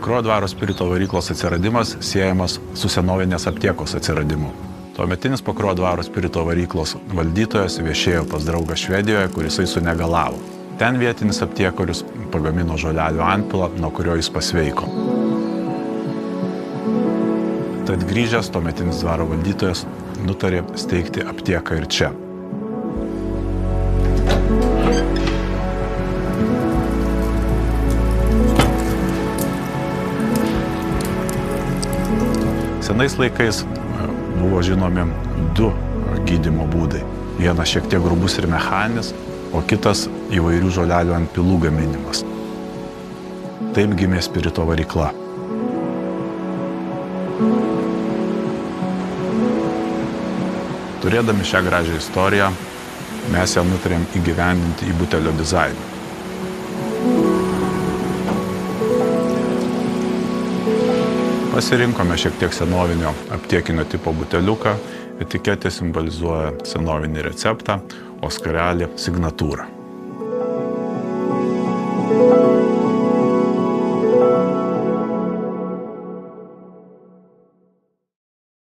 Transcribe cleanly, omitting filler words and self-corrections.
Pakruojo dvaro spirito varyklos atsiradimas siejamas su senovinės aptiekos atsiradimu. Tuometinis Pakruojo dvaro spirito varyklos valdytojas viešėjo pas draugą Švedijoje, kuris sunegalavo. Ten vietinis aptiekorius pagamino žolelių antpilą, nuo kurio jis pasveiko. Tad grįžęs tuometinis dvaro valdytojas nutarė steigti aptieką ir čia. Senais laikais buvo žinomi du gydymo būdai. Vienas šiek tiek grubus ir mechaninis, o kitas įvairių žolelių antpilų gaminimas. Taip gimė spirito varykla. Turėdami šią gražią istoriją, mes ją nutarėm įgyvendinti į butelio dizainą. Pasirinkome šiek tiek senovinio aptiekinio tipo buteliuką, etiketė simbolizuoja senovinį receptą, o skarelė signatūrą.